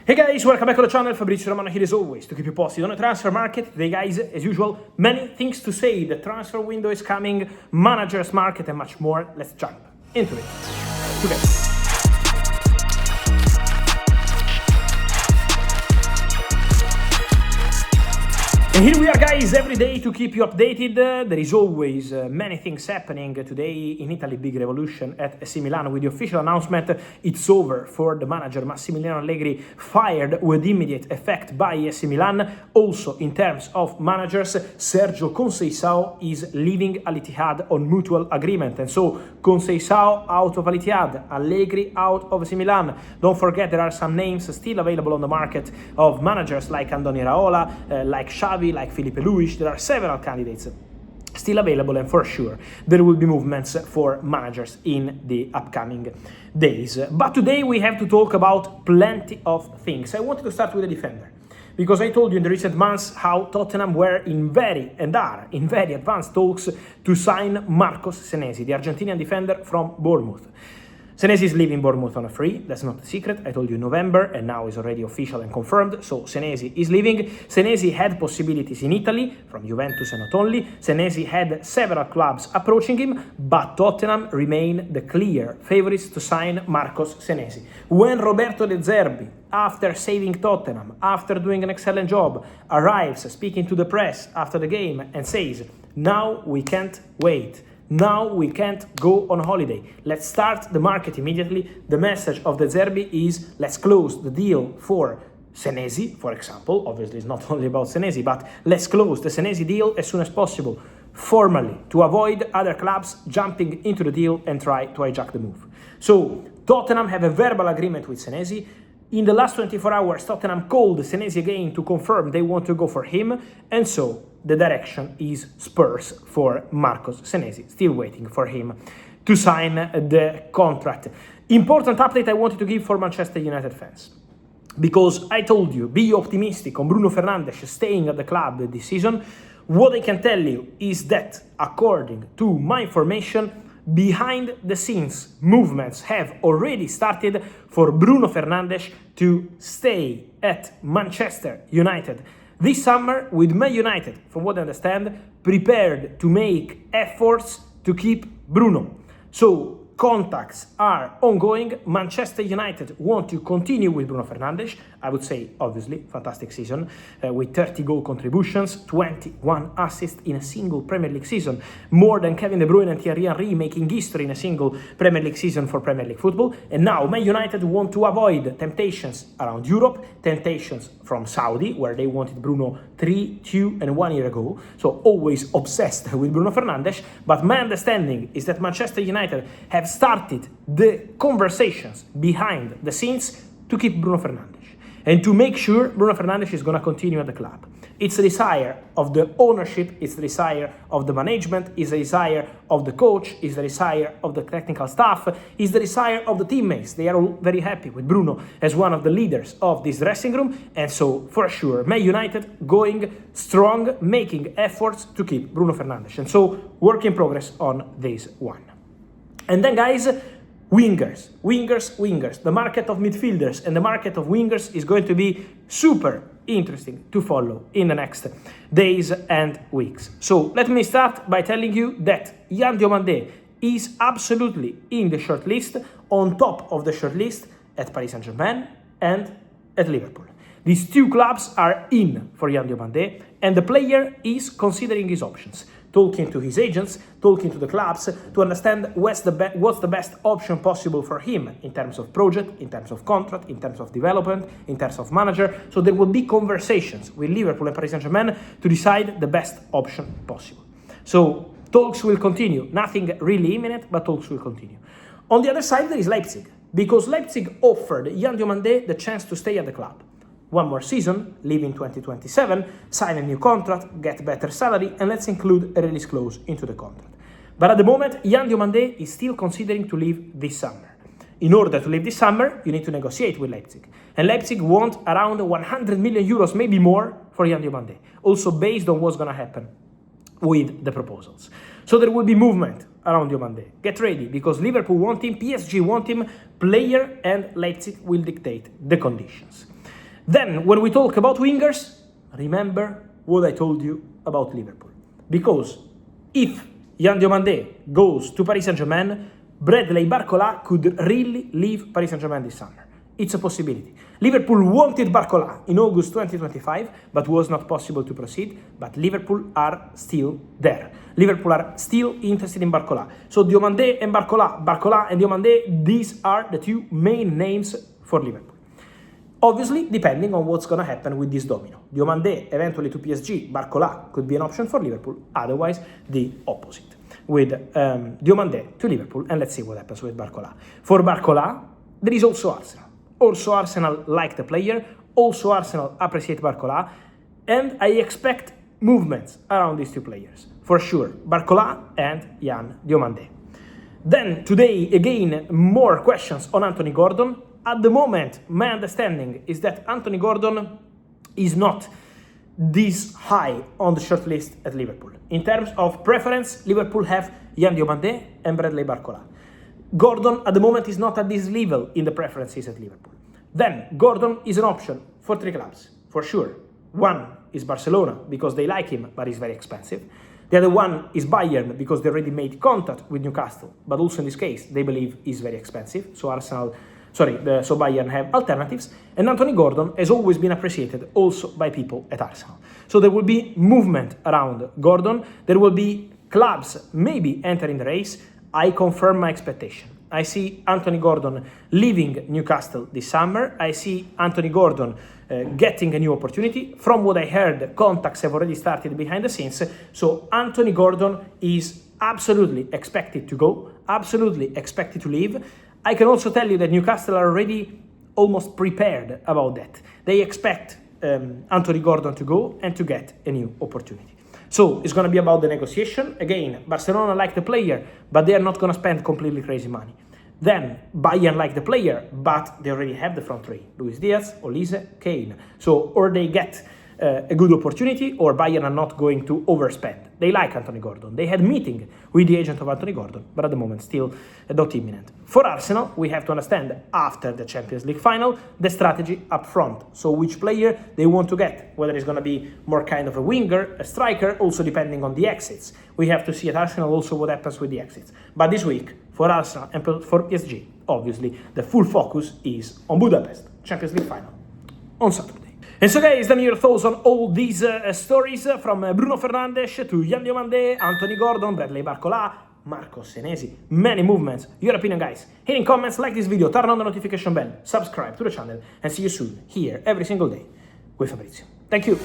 Hey guys, welcome back to the channel. Fabrizio Romano here as always to keep you posted on the transfer market. Today guys, as usual, many things to say. The transfer window is coming, managers market and much more. Let's jump into it today. And here we are guys, every day to keep you updated. There is always many things happening. Today in Italy, big revolution at AC Milan with the official announcement it's over for the manager Massimiliano Allegri, fired with immediate effect by AC Milan. Also in terms of managers, Sergio Conceição is leaving Al Ittihad on mutual agreement. And so Conceição out of Al Ittihad, Allegri out of AC Milan. Don't forget there are some names still available on the market of managers like Andoni Iraola, like Xabi, like Filipe. There are several candidates still available, and for sure there will be movements for managers in the upcoming days. But today we have to talk about plenty of things. I wanted to start with a defender, because I told you in the recent months how Tottenham were in very advanced talks to sign Marcos Senesi, the Argentinian defender from Bournemouth. Senesi is leaving Bournemouth on a free, that's not a secret, I told you in November, and now is already official and confirmed, so Senesi is leaving. Senesi had possibilities in Italy, from Juventus and not only. Senesi had several clubs approaching him, but Tottenham remain the clear favourites to sign Marcos Senesi. When Roberto De Zerbi, after saving Tottenham, after doing an excellent job, arrives speaking to the press after the game and says, now we can't wait. Now we can't go on holiday. Let's start the market immediately. The message of De Zerbi is let's close the deal for Senesi, for example. Obviously, it's not only about Senesi, but let's close the Senesi deal as soon as possible, formally, to avoid other clubs jumping into the deal and try to hijack the move. So Tottenham have a verbal agreement with Senesi. In the last 24 hours, Tottenham called Senesi again to confirm they want to go for him, and so the direction is Spurs for Marcos Senesi, still waiting for him to sign the contract. Important update I wanted to give for Manchester United fans, because I told you, be optimistic on Bruno Fernandes staying at the club this season. What I can tell you is that, according to my information, behind the scenes movements have already started for Bruno Fernandes to stay at Manchester United this summer, with Man United, from what I understand, prepared to make efforts to keep Bruno. So contacts are ongoing. Manchester United want to continue with Bruno Fernandes. I would say, obviously, fantastic season with 30 goal contributions, 21 assists in a single Premier League season, more than Kevin De Bruyne and Thierry Henry making history in a single Premier League season for Premier League football. And now Man United want to avoid temptations around Europe, temptations from Saudi, where they wanted Bruno 3, 2 and 1 year ago, so always obsessed with Bruno Fernandes. But my understanding is that Manchester United have started the conversations behind the scenes to keep Bruno Fernandes and to make sure Bruno Fernandes is going to continue at the club. It's the desire of the ownership, it's the desire of the management, it's the desire of the coach, it's the desire of the technical staff, it's the desire of the teammates. They are all very happy with Bruno as one of the leaders of this dressing room, and so for sure Man United going strong, making efforts to keep Bruno Fernandes, and so work in progress on this one. And then guys, wingers. The market of midfielders and the market of wingers is going to be super interesting to follow in the next days and weeks. So let me start by telling you that Diomandé is absolutely in the shortlist, on top of the shortlist at Paris Saint-Germain and at Liverpool. These two clubs are in for Diomandé, and the player is considering his options, talking to his agents, talking to the clubs to understand what's the best option possible for him in terms of project, in terms of contract, in terms of development, in terms of manager. So there will be conversations with Liverpool and Paris Saint-Germain to decide the best option possible. So talks will continue, nothing really imminent, but talks will continue. On the other side, there is Leipzig, because Leipzig offered Diomandé the chance to stay at the club. One more season, leave in 2027, sign a new contract, get better salary, and let's include a release clause into the contract. But at the moment, Diomandé is still considering to leave this summer. In order to leave this summer, you need to negotiate with Leipzig. And Leipzig want around 100 million euros, maybe more, for Diomandé, also based on what's going to happen with the proposals. So there will be movement around Diomandé. Get ready, because Liverpool want him, PSG want him, player and Leipzig will dictate the conditions. Then, when we talk about wingers, remember what I told you about Liverpool. Because if Yan Diomandé goes to Paris Saint-Germain, Bradley Barcola could really leave Paris Saint-Germain this summer. It's a possibility. Liverpool wanted Barcola in August 2025, but was not possible to proceed. But Liverpool are still there. Liverpool are still interested in Barcola. So Diomandé and Barcola, Barcola and Diomandé, these are the two main names for Liverpool. Obviously, depending on what's going to happen with this domino. Diomandé eventually to PSG, Barcola could be an option for Liverpool. Otherwise, the opposite. With Diomandé to Liverpool, and let's see what happens with Barcola. For Barcola, there is also Arsenal. Also Arsenal like the player, also Arsenal appreciate Barcola, and I expect movements around these two players. For sure, Barcola and Yan Diomandé. Then, today, again, more questions on Anthony Gordon. At the moment, my understanding is that Anthony Gordon is not this high on the shortlist at Liverpool. In terms of preference, Liverpool have Yan Diomandé and Bradley Barcola. Gordon at the moment is not at this level in the preferences at Liverpool. Then, Gordon is an option for three clubs, for sure. One is Barcelona, because they like him, but he's very expensive. The other one is Bayern, because they already made contact with Newcastle, but also in this case, they believe he's very expensive, so Bayern have alternatives. And Anthony Gordon has always been appreciated also by people at Arsenal. So there will be movement around Gordon. There will be clubs maybe entering the race. I confirm my expectation. I see Anthony Gordon leaving Newcastle this summer. I see Anthony Gordon getting a new opportunity. From what I heard, contacts have already started behind the scenes. So Anthony Gordon is absolutely expected to go, absolutely expected to leave. I can also tell you that Newcastle are already almost prepared about that. They expect Anthony Gordon to go and to get a new opportunity. So it's going to be about the negotiation. Again, Barcelona like the player, but they are not going to spend completely crazy money. Then Bayern like the player, but they already have the front three: Luis Diaz, Olise, Kane. So or they get a good opportunity, or Bayern are not going to overspend. They like Anthony Gordon. They had meeting with the agent of Anthony Gordon, but at the moment still not imminent. For Arsenal, we have to understand after the Champions League final, the strategy up front. So which player they want to get, whether it's going to be more kind of a winger, a striker, also depending on the exits. We have to see at Arsenal also what happens with the exits. But this week, for Arsenal and for PSG, obviously, the full focus is on Budapest, Champions League final, on Saturday. And so guys, then your thoughts on all these stories from Bruno Fernandes to Yan Diomandé, Anthony Gordon, Bradley Barcola, Marco Senesi, many movements. Your opinion, guys. Here in comments, like this video, turn on the notification bell, subscribe to the channel, and see you soon here every single day with Fabrizio. Thank you.